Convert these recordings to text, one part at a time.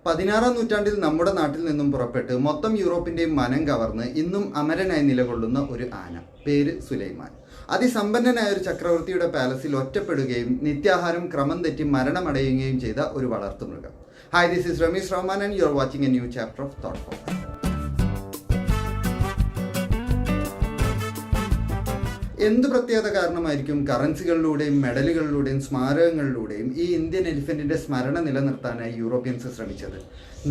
16-ാം നൂറ്റാണ്ടിൽ നമ്മുടെ നാട്ടിൽ നിന്നും പുറപ്പെട്ട് മൊത്തം യൂറോപ്പിൻ്റെയും മനം കവർന്ന് ഇന്നും അമരനായി നിലകൊള്ളുന്ന ഒരു ആന. പേര് സുലൈമാൻ. അതിസമ്പന്നനായ ഒരു ചക്രവർത്തിയുടെ പാലസിൽ ഒറ്റപ്പെടുകയും നിത്യാഹാരം ക്രമം തെറ്റി മരണമടയുകയും ചെയ്ത ഒരു വളർത്തുമൃഗം. Hi, this is Rameez Rahman and you are watching a new chapter of ThoughtFox. എന്ത് പ്രത്യേകത കാരണമായിരിക്കും കറൻസികളിലൂടെയും മെഡലുകളിലൂടെയും സ്മാരകങ്ങളിലൂടെയും ഈ ഇന്ത്യൻ എലിഫന്റിന്റെ സ്മരണ നിലനിർത്താനായി യൂറോപ്യൻസ് ശ്രമിച്ചത്?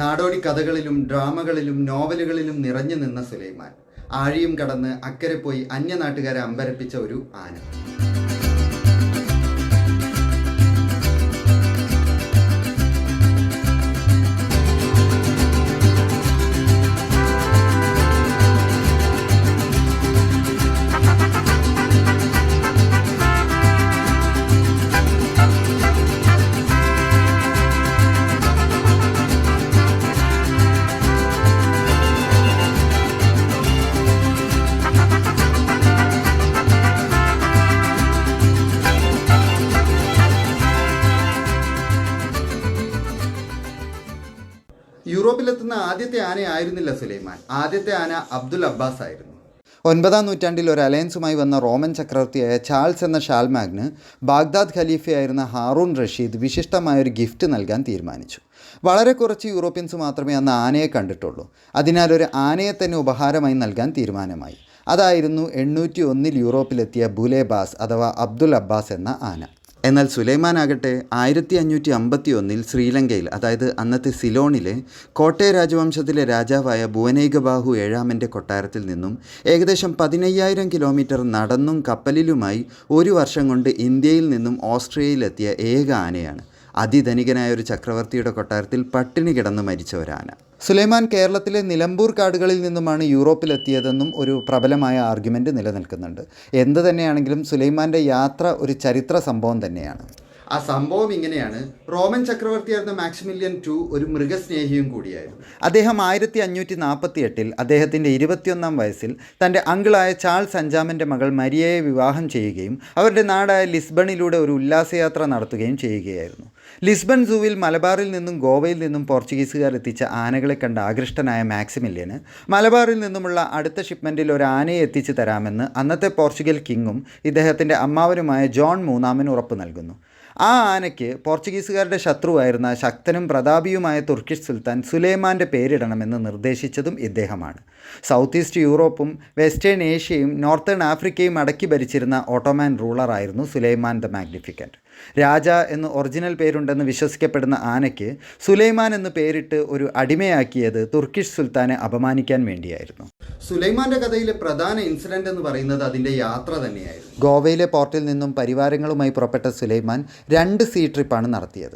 നാടോടി കഥകളിലും ഡ്രാമകളിലും നോവലുകളിലും നിറഞ്ഞു നിന്ന സുലൈമാൻ ആഴിയും കടന്ന് അക്കരെ പോയി അന്യനാട്ടുകാരെ അമ്പരപ്പിച്ച ഒരു ആന. യൂറോപ്പിലെത്തുന്ന ആദ്യത്തെ ആനയായിരുന്നില്ല സുലൈമാൻ. ആദ്യത്തെ ആന അബ്ദുൽ അബ്ബാസ് ആയിരുന്നു. 9-ാം നൂറ്റാണ്ടിൽ ഒരു അലയൻസുമായി വന്ന റോമൻ ചക്രവർത്തിയായ ചാൾസ് എന്ന ഷാൽമാഗ്ന് ബാഗ്ദാദ് ഖലീഫയായിരുന്ന ഹാറൂൺ റഷീദ് വിശിഷ്ടമായൊരു ഗിഫ്റ്റ് നൽകാൻ തീരുമാനിച്ചു. വളരെ കുറച്ച് യൂറോപ്യൻസ് മാത്രമേ അന്ന് ആനയെ കണ്ടിട്ടുള്ളൂ. അതിനാൽ ഒരു ആനയെ തന്നെ ഉപഹാരമായി നൽകാൻ തീരുമാനമായി. അതായിരുന്നു 801 യൂറോപ്പിലെത്തിയ ബുലേബാസ് അഥവാ അബ്ദുൽ അബ്ബാസ് എന്ന ആന. എന്നാൽ സുലൈമാൻ ആകട്ടെ 1551 ശ്രീലങ്കയിൽ, അതായത് അന്നത്തെ സിലോണിലെ കോട്ടയ രാജവംശത്തിലെ രാജാവായ ഭുവനൈകബാഹു ഏഴാമൻ്റെ കൊട്ടാരത്തിൽ നിന്നും ഏകദേശം 15,000 കിലോമീറ്റർ നടന്നും കപ്പലിലുമായി ഒരു വർഷം കൊണ്ട് ഇന്ത്യയിൽ നിന്നും ഓസ്ട്രിയയിലെത്തിയ ഏക ആനയാണ്. അതിധനികനായ ഒരു ചക്രവർത്തിയുടെ കൊട്ടാരത്തിൽ പട്ടിണി കിടന്ന് മരിച്ച ഒരാന. സുലൈമാൻ കേരളത്തിലെ നിലമ്പൂർ കാടുകളിൽ നിന്നുമാണ് യൂറോപ്പിലെത്തിയതെന്നും ഒരു പ്രബലമായ ആർഗ്യുമെൻ്റ് നിലനിൽക്കുന്നുണ്ട്. എന്ത് തന്നെയാണെങ്കിലും സുലൈമാൻ്റെ യാത്ര ഒരു ചരിത്ര സംഭവം തന്നെയാണ്. ആ സംഭവം ഇങ്ങനെയാണ്. റോമൻ ചക്രവർത്തിയായിരുന്ന മാക്സിമിലിയൻ II ഒരു മൃഗസ്നേഹിയും കൂടിയായിരുന്നു. അദ്ദേഹം 1548 അദ്ദേഹത്തിൻ്റെ 21-ാം വയസ്സിൽ തൻ്റെ അങ്കിളായ ചാൾസ് അഞ്ചാമൻ്റെ മകൾ മരിയയെ വിവാഹം ചെയ്യുകയും അവരുടെ നാടായ ലിസ്ബണിലൂടെ ഒരു ഉല്ലാസയാത്ര നടത്തുകയും ചെയ്യുകയായിരുന്നു. ലിസ്ബൺ സൂവിൽ മലബാറിൽ നിന്നും ഗോവയിൽ നിന്നും പോർച്ചുഗീസുകാർ എത്തിച്ച ആനകളെ കണ്ട് ആകൃഷ്ടനായ മാക്സിമിലിയന് മലബാറിൽ നിന്നുമുള്ള അടുത്ത ഷിപ്മെൻറ്റിൽ ഒരു ആനയെ എത്തിച്ചു തരാമെന്ന് അന്നത്തെ പോർച്ചുഗൽ കിങ്ങും ഇദ്ദേഹത്തിൻ്റെ അമ്മാവനുമായ ജോൺ മൂന്നാമൻ ഉറപ്പ് നൽകുന്നു. ആ ആനയ്ക്ക് പോർച്ചുഗീസുകാരുടെ ശത്രുവായിരുന്ന ശക്തനും പ്രതാപിയുമായ തുർക്കിഷ് സുൽത്താൻ സുലൈമാൻ്റെ പേരിടണമെന്ന് നിർദ്ദേശിച്ചതും ഇദ്ദേഹമാണ്. സൗത്ത് ഈസ്റ്റ് യൂറോപ്പും വെസ്റ്റേൺ ഏഷ്യയും നോർത്തേൺ ആഫ്രിക്കയും അടക്കി ഭരിച്ചിരുന്ന ഓട്ടോമാൻ റൂളറായിരുന്നു സുലൈമാൻ ദ മാഗ്നിഫിക്കൻറ്റ്. രാജ എന്ന് ഒറിജിനൽ പേരുണ്ടെന്ന് വിശ്വസിക്കപ്പെടുന്ന ആനയ്ക്ക് സുലൈമാൻ എന്ന് പേരിട്ട് ഒരു അടിമയാക്കിയത് തുർക്കിഷ് സുൽത്താനെ അപമാനിക്കാൻ വേണ്ടിയായിരുന്നു. സുലൈമാൻ്റെ കഥയിലെ പ്രധാന ഇൻസിഡൻ്റ് എന്ന് പറയുന്നത് അതിൻ്റെ യാത്ര തന്നെയായിരുന്നു. ഗോവയിലെ പോർട്ടിൽ നിന്നും പരിവാരങ്ങളുമായി പുറപ്പെട്ട സുലൈമാൻ 2 സീ ട്രിപ്പാണ് നടത്തിയത്.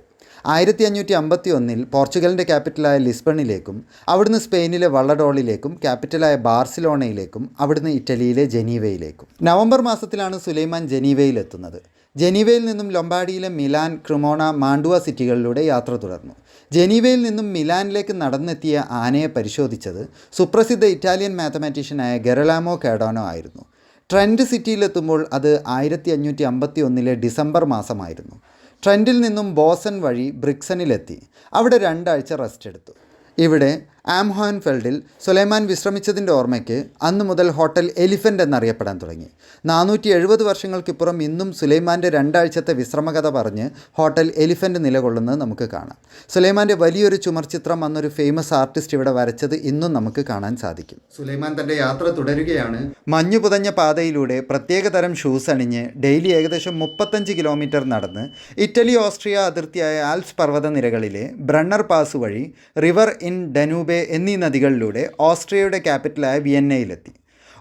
1551 പോർച്ചുഗലിൻ്റെ ക്യാപിറ്റലായ ലിസ്ബണിലേക്കും അവിടുന്ന് സ്പെയിനിലെ വള്ളഡോളിലേക്കും ക്യാപിറ്റലായ ബാർസിലോണയിലേക്കും അവിടുന്ന് ഇറ്റലിയിലെ ജനീവയിലേക്കും. നവംബർ മാസത്തിലാണ് സുലൈമാൻ ജനീവയിലെത്തുന്നത്. ജനീവയിൽ നിന്നും ലൊംബാർഡിയിലെ മിലാൻ, ക്രിമോണ, മാണ്ടുവ സിറ്റികളിലൂടെ യാത്ര തുടർന്നു. ജനീവയിൽ നിന്നും മിലാനിലേക്ക് നടന്നെത്തിയ ആനയെ പരിശോധിച്ചത് സുപ്രസിദ്ധ ഇറ്റാലിയൻ മാത്തമാറ്റീഷ്യനായ ഗെറലാമോ കാഡോനോ ആയിരുന്നു. ട്രെൻറ്റ് സിറ്റിയിലെത്തുമ്പോൾ അത് 1551 ഡിസംബർ മാസമായിരുന്നു. ട്രെൻറ്റിൽ നിന്നും ബോസൺ വഴി ബ്രിക്സണിലെത്തി. അവിടെ 2 ആഴ്ച റെസ്റ്റ് എടുത്തു. ഇവിടെ ആംഹോൻഫെൽഡിൽ സുലൈമാൻ വിശ്രമിച്ചതിൻ്റെ ഓർമ്മയ്ക്ക് അന്നു മുതൽ ഹോട്ടൽ എലിഫൻ്റ് എന്നറിയപ്പെടാൻ തുടങ്ങി. 470 വർഷങ്ങൾക്കിപ്പുറം ഇന്നും സുലൈമാൻ്റെ 2 ആഴ്ചത്തെ വിശ്രമകഥ പറഞ്ഞ് ഹോട്ടൽ എലിഫൻ്റ് നിലകൊള്ളുന്നത് നമുക്ക് കാണാം. സുലൈമാൻ്റെ വലിയൊരു ചുമർചിത്രം അന്നൊരു ഫേമസ് ആർട്ടിസ്റ്റ് ഇവിടെ വരച്ചത് ഇന്നും നമുക്ക് കാണാൻ സാധിക്കും. സുലൈമാൻ തൻ്റെ യാത്ര തുടരുകയാണ്. മഞ്ഞു പുതഞ്ഞ പാതയിലൂടെ പ്രത്യേകതരം ഷൂസ് അണിഞ്ഞ് ഡെയിലി ഏകദേശം 35 കിലോമീറ്റർ നടന്ന് ഇറ്റലി ഓസ്ട്രിയ അതിർത്തിയായ ആൽപ്സ് പർവ്വതനിരകളിലെ ബ്രണ്ണർ പാസ് വഴി റിവർ ഇൻ ഡനൂബെ എന്നീ നദികളിലൂടെ ഓസ്ട്രിയയുടെ ക്യാപിറ്റലായ വിയന്നയിലെത്തി.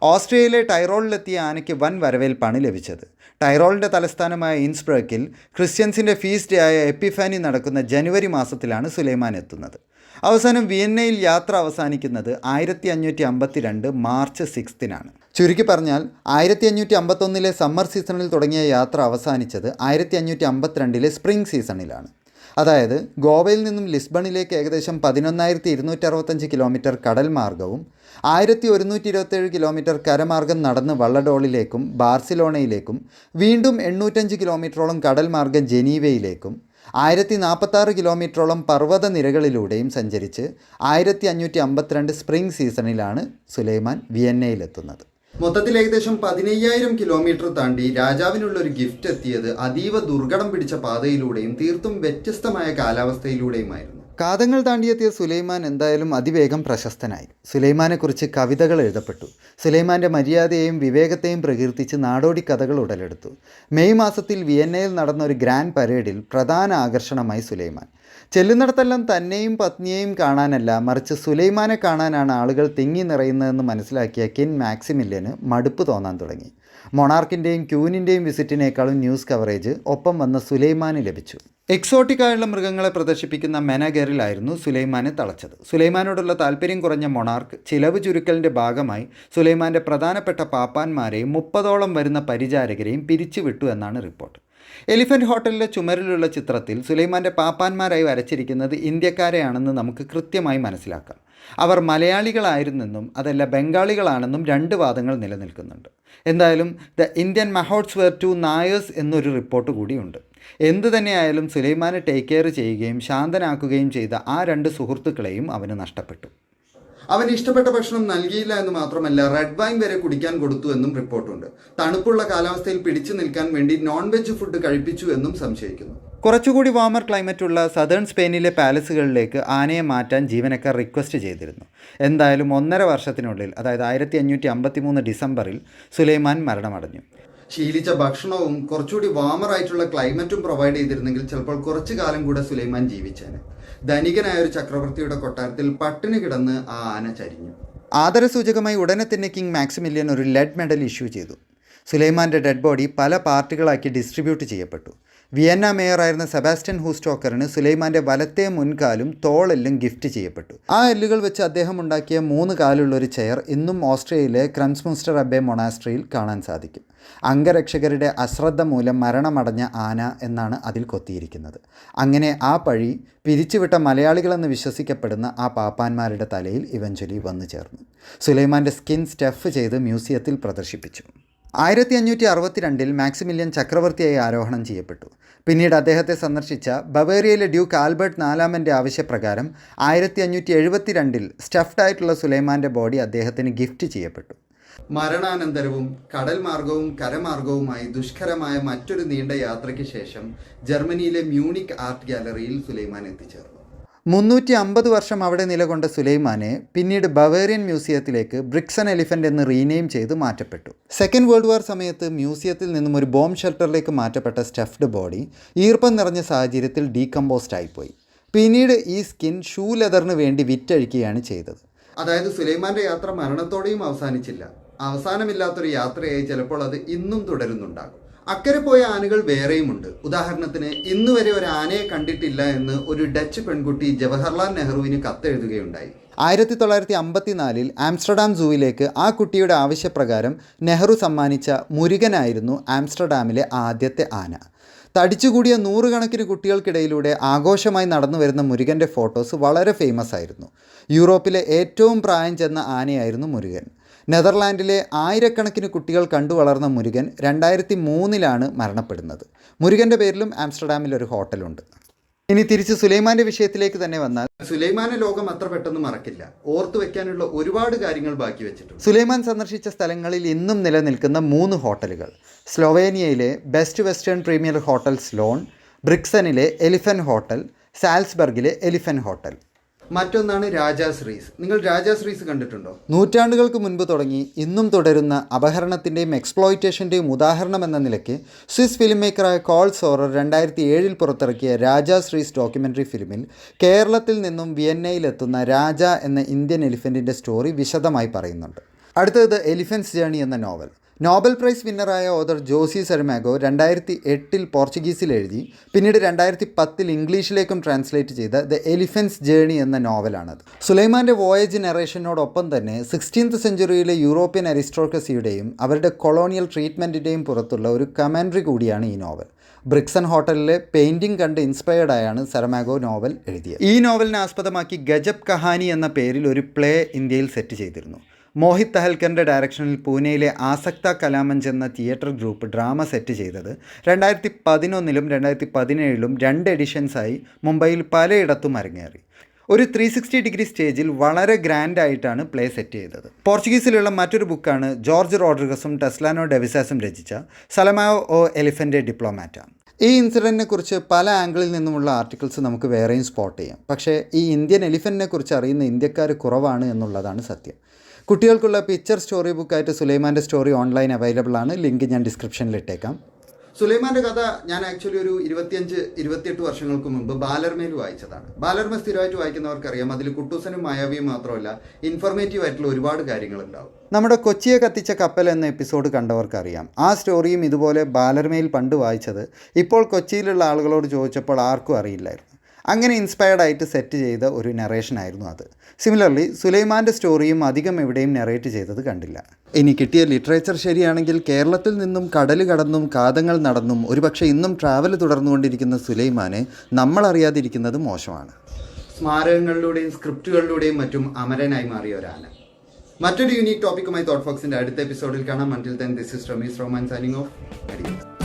ഓസ്ട്രിയയിലെ ടൈറോളിലെത്തിയ ആനയ്ക്ക് വൻ വരവേൽപ്പാണ് ലഭിച്ചത്. ടൈറോളിൻ്റെ തലസ്ഥാനമായ ഇൻസ്ബ്രക്കിൽ ക്രിസ്ത്യൻസിൻ്റെ ഫീസ്റ്റ് ഡേ ആയ എപ്പിഫാനി നടക്കുന്ന ജനുവരി മാസത്തിലാണ് സുലൈമാൻ എത്തുന്നത്. അവസാനം വിയന്നയിൽ യാത്ര അവസാനിക്കുന്നത് 1552 മാർച്ച് 6 ചുരുക്കി പറഞ്ഞാൽ 1551 സമ്മർ സീസണിൽ തുടങ്ങിയ യാത്ര അവസാനിച്ചത് 1552 സ്പ്രിംഗ് സീസണിലാണ്. അതായത് ഗോവയിൽ നിന്നും ലിസ്ബണിലേക്ക് ഏകദേശം 11,265 കിലോമീറ്റർ കടൽ മാർഗവും 1127 കിലോമീറ്റർ കരമാർഗം നടന്ന് വള്ളഡോളിലേക്കും ബാർസിലോണയിലേക്കും വീണ്ടും 805 കിലോമീറ്ററോളം കടൽ മാർഗം ജനീവയിലേക്കും കിലോമീറ്ററോളം പർവ്വത നിരകളിലൂടെയും സഞ്ചരിച്ച് 1552 സ്പ്രിംഗ് സീസണിലാണ് സുലൈമാൻ വിയന്നയിലെത്തുന്നത്. മൊത്തത്തിൽ ഏകദേശം 15,000 കിലോമീറ്റർ താണ്ടി രാജാവിനുള്ള ഒരു ഗിഫ്റ്റ് എത്തിയത് അതീവ ദുർഘടം പിടിച്ച പാതയിലൂടെയും തീർത്തും വ്യത്യസ്തമായ കാലാവസ്ഥയിലൂടെയുമായിരുന്നു. കാതങ്ങൾ താണ്ടിയെത്തിയ സുലൈമാൻ എന്തായാലും അതിവേഗം പ്രശസ്തനായി. സുലൈമാനെക്കുറിച്ച് കവിതകൾ എഴുതപ്പെട്ടു. സുലൈമാൻ്റെ മര്യാദയെയും വിവേകത്തെയും പ്രകീർത്തിച്ച് നാടോടി കഥകൾ ഉടലെടുത്തു. മെയ് മാസത്തിൽ വിയന്നയിൽ നടന്ന ഒരു ഗ്രാൻഡ് പരേഡിൽ പ്രധാന ആകർഷണമായി സുലൈമാൻ. ചെല്ലുന്നിടത്തെല്ലാം തന്നെയും പത്നിയെയും കാണാനല്ല, മറിച്ച് സുലൈമാനെ കാണാനാണ് ആളുകൾ തിങ്ങി നിറയുന്നതെന്ന് മനസ്സിലാക്കിയ കിങ് മാക്സിമില്യന് മടുപ്പ് തോന്നാൻ തുടങ്ങി. മൊണാർക്കിൻ്റെയും ക്യൂനിൻ്റെയും വിസിറ്റിനേക്കാളും ന്യൂസ് കവറേജ് ഒപ്പം വന്ന സുലൈമാന് ലഭിച്ചു. എക്സോട്ടിക്കായുള്ള മൃഗങ്ങളെ പ്രദർശിപ്പിക്കുന്ന മെനഗറിലായിരുന്നു സുലൈമാനെ തളച്ചത്. സുലൈമാനോടുള്ള താല്പര്യം കുറഞ്ഞ മൊണാർക്ക് ചിലവ് ചുരുക്കലിൻ്റെ ഭാഗമായി സുലൈമാൻ്റെ പ്രധാനപ്പെട്ട പാപ്പാന്മാരെയും 30ഓളം വരുന്ന പരിചാരകരെയും പിരിച്ചുവിട്ടു എന്നാണ് റിപ്പോർട്ട്. എലിഫൻറ്റ് ഹോട്ടലിലെ ചുമരിലുള്ള ചിത്രത്തിൽ സുലൈമാൻ്റെ പാപ്പാന്മാരായി വരച്ചിരിക്കുന്നത് ഇന്ത്യക്കാരെയാണെന്ന് നമുക്ക് കൃത്യമായി മനസ്സിലാക്കാം. അവർ മലയാളികളായിരുന്നെന്നും അതല്ല ബംഗാളികളാണെന്നും 2 വാദങ്ങൾ നിലനിൽക്കുന്നുണ്ട്. എന്തായാലും the Indian mahouts were two Nairs എന്നൊരു റിപ്പോർട്ട് കൂടിയുണ്ട്. എന്തു തന്നെയായാലും സുലൈമാനെ ടേക്ക് കെയർ ചെയ്യുകയും ശാന്തനാക്കുകയും ചെയ്ത ആ 2 സുഹൃത്തുക്കളെയും അവന് നഷ്ടപ്പെട്ടു. അവന് ഇഷ്ടപ്പെട്ട ഭക്ഷണം നൽകിയില്ല എന്ന് മാത്രമല്ല, റെഡ് വൈൻ വരെ കുടിക്കാൻ കൊടുത്തു എന്നും റിപ്പോർട്ടുണ്ട്. തണുപ്പുള്ള കാലാവസ്ഥയിൽ പിടിച്ചു നിൽക്കാൻ വേണ്ടി നോൺ വെജ് ഫുഡ് കഴിപ്പിച്ചു എന്നും സംശയിക്കുന്നു. കുറച്ചുകൂടി വാമർ ക്ലൈമറ്റുള്ള സദേൺ സ്പെയിനിലെ പാലസുകളിലേക്ക് ആനയെ മാറ്റാൻ ജീവനക്കാർ റിക്വസ്റ്റ് ചെയ്തിരുന്നു. എന്തായാലും 1.5 വർഷത്തിനുള്ളിൽ, അതായത് 1553 ഡിസംബറിൽ സുലൈമാൻ മരണമടഞ്ഞു. ശീലിച്ച ഭക്ഷണവും കുറച്ചുകൂടി വാമറായിട്ടുള്ള ക്ലൈമറ്റും പ്രൊവൈഡ് ചെയ്തിരുന്നെങ്കിൽ ചിലപ്പോൾ കുറച്ചു കാലം കൂടെ സുലൈമാൻ ജീവിച്ചേനെ. ധനികനായ ഒരു ചക്രവർത്തിയുടെ കൊട്ടാരത്തിൽ പട്ടിണി കിടന്ന് ആ ആന ചരിഞ്ഞു. ആദരസൂചകമായി ഉടനെ തന്നെ കിങ് മാക്സിമില്യൻ ഒരു ലെഡ് മെഡൽ ഇഷ്യൂ ചെയ്തു. സുലൈമാൻ്റെ ഡെഡ് ബോഡി പല പാർട്ടികളാക്കി ഡിസ്ട്രിബ്യൂട്ട് ചെയ്യപ്പെട്ടു. വിയന്ന മേയറായിരുന്ന സെബാസ്റ്റ്യൻ ഹൂസ്റ്റോക്കറിന് സുലൈമാൻ്റെ വലത്തെ മുൻകാലും തോളെല്ലും ഗിഫ്റ്റ് ചെയ്യപ്പെട്ടു. ആ എല്ലുകൾ വെച്ച് അദ്ദേഹം ഉണ്ടാക്കിയ 3 കാലുള്ളൊരു ചെയർ ഇന്നും ഓസ്ട്രിയയിലെ ക്രംസ്മുസ്റ്റർ അബ്ബേ മൊണാസ്ട്രിയിൽ കാണാൻ സാധിക്കും. അംഗരക്ഷകരുടെ അശ്രദ്ധ മൂലം മരണമടഞ്ഞ ആന എന്നാണ് അതിൽ കൊത്തിയിരിക്കുന്നത്. അങ്ങനെ ആ പഴി പിരിച്ചുവിട്ട മലയാളികളെന്ന് വിശ്വസിക്കപ്പെടുന്ന ആ പാപ്പാന്മാരുടെ തലയിൽ ഇവഞ്ച്വലി വന്നു ചേർന്നു. സുലൈമാൻ്റെ സ്കിൻ സ്റ്റഫ് ചെയ്ത് മ്യൂസിയത്തിൽ പ്രദർശിപ്പിച്ചു. 1562 മാക്സിമില്യൻ ചക്രവർത്തിയായി ആരോഹണം ചെയ്യപ്പെട്ടു. പിന്നീട് അദ്ദേഹത്തെ സന്ദർശിച്ച ബവേറിയയിലെ ഡ്യൂക്ക് ആൽബർട്ട് 4ാമൻ്റെ ആവശ്യപ്രകാരം 1572 സ്റ്റഫ്ഡ് ആയിട്ടുള്ള സുലൈമാൻ്റെ ബോഡി അദ്ദേഹത്തിന് ഗിഫ്റ്റ് ചെയ്യപ്പെട്ടു. മരണാനന്തരവും കടൽ മാർഗവും കരമാർഗവുമായി ദുഷ്കരമായ മറ്റൊരു നീണ്ട യാത്രയ്ക്ക് ശേഷം ജർമ്മനിയിലെ മ്യൂണിക് ആർട്ട് ഗാലറിയിൽ സുലൈമാൻ എത്തിച്ചേർന്നു. 350 വർഷം അവിടെ നിലകൊണ്ട സുലൈമാനെ പിന്നീട് ബവേറിയൻ മ്യൂസിയത്തിലേക്ക് ബ്രിക്സൺ എലിഫൻ്റ് എന്ന് റീനെയിം ചെയ്ത് മാറ്റപ്പെട്ടു. സെക്കൻഡ് വേൾഡ് വാർ സമയത്ത് മ്യൂസിയത്തിൽ നിന്നും ഒരു ബോംബ് ഷെൽട്ടറിലേക്ക് മാറ്റപ്പെട്ട സ്റ്റഫ്ഡ് ബോഡി ഈർപ്പം നിറഞ്ഞ സാഹചര്യത്തിൽ ഡീകമ്പോസ്റ്റ് ആയിപ്പോയി. പിന്നീട് ഈ സ്കിൻ ഷൂ ലെതറിന് വേണ്ടി വിറ്റഴിക്കുകയാണ് ചെയ്തത്. അതായത് സുലൈമാൻ്റെ യാത്ര മരണത്തോടെയും അവസാനിച്ചില്ല. അവസാനമില്ലാത്തൊരു യാത്രയായി ചിലപ്പോൾ അത് ഇന്നും തുടരുന്നുണ്ടാകും. അക്കരെ പോയ ആനകൾ വേറെയുമുണ്ട്. ഉദാഹരണത്തിന് ഇന്നുവരെ ഒരു ആനയെ കണ്ടിട്ടില്ല എന്ന് ഒരു ഡച്ച് പെൺകുട്ടി ജവഹർലാൽ നെഹ്റുവിന് കത്തെഴുതുകയുണ്ടായി. 1954 ആംസ്റ്റർഡാം സൂവിലേക്ക് ആ കുട്ടിയുടെ ആവശ്യപ്രകാരം നെഹ്റു സമ്മാനിച്ച മുരുകനായിരുന്നു ആംസ്റ്റർഡാമിലെ ആദ്യത്തെ ആന. തടിച്ചുകൂടിയ 100 കണക്കിന് കുട്ടികൾക്കിടയിലൂടെ ആഘോഷമായി നടന്നു വരുന്ന മുരുകൻ്റെ ഫോട്ടോസ് വളരെ ഫേമസ് ആയിരുന്നു. യൂറോപ്പിലെ ഏറ്റവും പ്രായം ചെന്ന ആനയായിരുന്നു മുരുകൻ. നെതർലാൻഡിലെ ആയിരക്കണക്കിന് കുട്ടികൾ കണ്ടു വളർന്ന മുരുകൻ 2003 മരണപ്പെടുന്നത്. മുരുകൻ്റെ പേരിലും ആംസ്റ്റർഡാമിൽ ഒരു ഹോട്ടലുണ്ട്. ഇനി തിരിച്ച് സുലൈമാൻ്റെ വിഷയത്തിലേക്ക് തന്നെ വന്നാൽ, സുലൈമാനെ ലോകം അത്ര പെട്ടെന്ന് മറക്കില്ല. ഓർത്തു വെക്കാനുള്ള ഒരുപാട് കാര്യങ്ങൾ ബാക്കി വെച്ചിട്ടുണ്ട്. സുലൈമാൻ സന്ദർശിച്ച സ്ഥലങ്ങളിൽ ഇന്നും നിലനിൽക്കുന്ന 3 ഹോട്ടലുകൾ: സ്ലൊവേനിയയിലെ Best Western Premier hotel Slon, ബ്രിക്സണിലെ എലിഫൻ്റ് ഹോട്ടൽ, സാൽസ്ബർഗിലെ എലിഫൻ്റ് ഹോട്ടൽ. മറ്റൊന്നാണ് രാജാശ്രീസ്. നിങ്ങൾ രാജാശ്രീസ് കണ്ടിട്ടുണ്ടോ? നൂറ്റാണ്ടുകൾക്ക് മുൻപ് തുടങ്ങി ഇന്നും തുടരുന്ന അപഹരണത്തിൻ്റെയും എക്സ്പ്ലോയിറ്റേഷൻ്റെയും ഉദാഹരണം എന്ന നിലയ്ക്ക് സ്വിസ് ഫിലിം മേക്കറായ കോൾ സോറർ 2007 പുറത്തിറക്കിയ രാജാശ്രീസ് ഡോക്യുമെൻ്ററി ഫിലിമിൽ കേരളത്തിൽ നിന്നും വിയന്നയിലെത്തുന്ന രാജ എന്ന ഇന്ത്യൻ എലിഫൻറ്റിൻ്റെ സ്റ്റോറി വിശദമായി പറയുന്നുണ്ട്. അടുത്തത് എലിഫൻസ് ജേണി എന്ന നോവൽ. നോബൽ പ്രൈസ് വിന്നറായ ഓതർ ജോസി സരമാഗോ 2008 പോർച്ചുഗീസിൽ എഴുതി പിന്നീട് 2010 ഇംഗ്ലീഷിലേക്കും ട്രാൻസ്ലേറ്റ് ചെയ്ത ദ എലിഫൻസ് ജേണി എന്ന നോവലാണത്. സുലൈമാൻ്റെ വോയേജ് നറേഷനോടൊപ്പം തന്നെ 16th സെഞ്ച്വറിയിലെ യൂറോപ്യൻ അരിസ്റ്റോക്രസിയുടെയും അവരുടെ കൊളോണിയൽ ട്രീറ്റ്മെൻറ്റിൻ്റെയും പുറത്തുള്ള ഒരു കമൻട്രി കൂടിയാണ് ഈ നോവൽ. ബ്രിക്സൺ ഹോട്ടലിലെ പെയിൻറ്റിംഗ് കണ്ട് ഇൻസ്പയർഡായാണ് സരമാഗോ നോവൽ എഴുതിയത്. ഈ നോവലിനെ ആസ്പദമാക്കി ഗജബ് കഹാനി എന്ന പേരിൽ ഒരു പ്ലേ ഇന്ത്യയിൽ സെറ്റ് ചെയ്തിരുന്നു. മോഹിത് തഹൽക്കറിൻ്റെ ഡയറക്ഷനിൽ പൂനെയിലെ ആസക്ത കലാമഞ്ച് എന്ന തിയേറ്റർ ഗ്രൂപ്പ് ഡ്രാമ സെറ്റ് ചെയ്തത് 2011-ലും 2017-ലും 2 എഡിഷൻസായി മുംബൈയിൽ പലയിടത്തും അരങ്ങേറി. ഒരു 360 ഡിഗ്രി സ്റ്റേജിൽ വളരെ ഗ്രാൻഡായിട്ടാണ് പ്ലേ സെറ്റ് ചെയ്തത്. പോർച്ചുഗീസിലുള്ള മറ്റൊരു ബുക്കാണ് ജോർജ് റോഡ്രിഗസും ടെസ്ലാനോ ഡെവിസാസും രചിച്ച സലമായോ ഓ എലിഫൻ്റെ ഡിപ്ലോമാറ്റ. ഈ ഇൻസിഡൻറ്റിനെ കുറിച്ച് പല ആംഗിളിൽ നിന്നുമുള്ള ആർട്ടിക്കിൾസ് നമുക്ക് വേറെയും സ്പോട്ട് ചെയ്യാം. പക്ഷേ ഈ ഇന്ത്യൻ എലിഫൻറ്റിനെ കുറിച്ച് അറിയുന്ന ഇന്ത്യക്കാർ കുറവാണ് എന്നുള്ളതാണ് സത്യം. കുട്ടികൾക്കുള്ള പിക്ചർ സ്റ്റോറി ബുക്കായിട്ട് സുലൈമാൻ്റെ സ്റ്റോറി ഓൺലൈൻ അവൈലബിൾ ആണ്. ലിങ്ക് ഞാൻ ഡിസ്ക്രിപ്ഷനിൽ ഇട്ടേക്കാം. സുലൈമാൻ്റെ കഥ ഞാൻ ആക്ച്വലി ഒരു 25-28 വർഷങ്ങൾക്ക് മുമ്പ് ബാലർമയിൽ വായിച്ചതാണ്. ബാലർമ സ്ഥിരമായിട്ട് വായിക്കുന്നവർക്കറിയാം, അതിൽ കുട്ടൂസനും മായാവിയും മാത്രമല്ല ഇൻഫോർമേറ്റീവ് ആയിട്ടുള്ള ഒരുപാട് കാര്യങ്ങളുണ്ടാവും. നമ്മുടെ കൊച്ചിയെ കത്തിച്ച കപ്പൽ എന്ന എപ്പിസോഡ് കണ്ടവർക്കറിയാം. ആ സ്റ്റോറിയും ഇതുപോലെ ബാലർമയിൽ പണ്ട് വായിച്ചത് ഇപ്പോൾ കൊച്ചിയിലുള്ള ആളുകളോട് ചോദിച്ചപ്പോൾ ആർക്കും അറിയില്ലായിരുന്നു. അങ്ങനെ ഇൻസ്പയർഡ് ആയിട്ട് സെറ്റ് ചെയ്ത ഒരു നറേഷനായിരുന്നു അത്. സിമിലർലി സുലൈമാൻ്റെ സ്റ്റോറിയും അധികം എവിടെയും നറേറ്റ് ചെയ്തത് കണ്ടില്ല. ഇനി കിട്ടിയ ലിറ്ററേച്ചർ ശരിയാണെങ്കിൽ കേരളത്തിൽ നിന്നും കടൽ കടന്നും കാതങ്ങൾ നടന്നും ഒരുപക്ഷെ ഇന്നും ട്രാവൽ തുടർന്നുകൊണ്ടിരിക്കുന്ന സുലൈമാനെ നമ്മളറിയാതിരിക്കുന്നത് മോശമാണ്. സ്മാരകങ്ങളിലൂടെയും സ്ക്രിപ്റ്റുകളിലൂടെയും മറ്റും അമരനായി മാറിയ ഒരാന. മറ്റൊരു യൂണീക് ടോപ്പിക്കുമായി തോട്ട് ഫോക്സിൻ്റെ അടുത്ത എപ്പിസോഡിൽ കാണാം. Until then, this is Ramees, Rahman signing off. Adios.